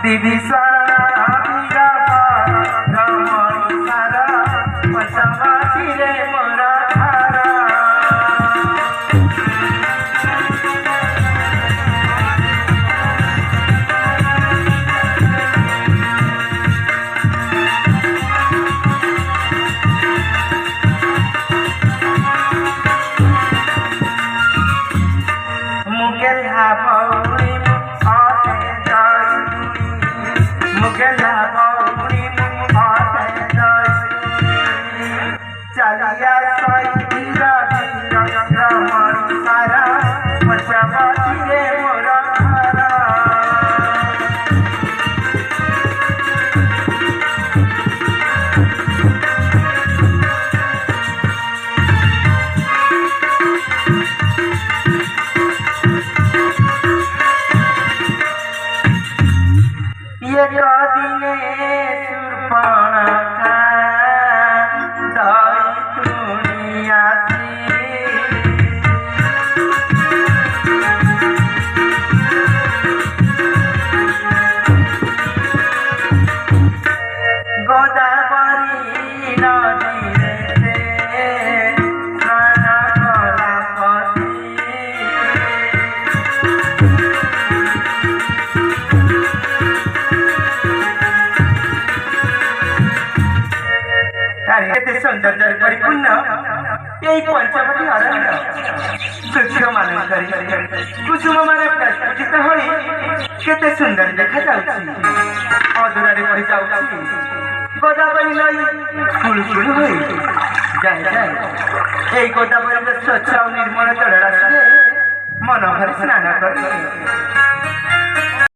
दिविसा बीरा रमणी सारा पचमाटी रे मोरा धारा मुगेला भौरी आते जाई मुगेला भौरी आते जाई चलिया साई धीरा धीरा रमणी सारा पचमाटी रे मोरा धारा ये दिने सुरपणखा दाई दुनिया गोदावरी नदी से स्नान कला केते सौंदर्य परिपूर्ण यही पंचवटी अरण्य वृक्ष मान कुसुम मान प्रस्फुटित होई केते सुंदर देखा जाउछि अधुरारे बहि जाउछि गोदावरी नई फुलफुल होई जाए जाए एई गोदावरी स्वच्छ और निर्मल जल राशि मन भर स्नान करी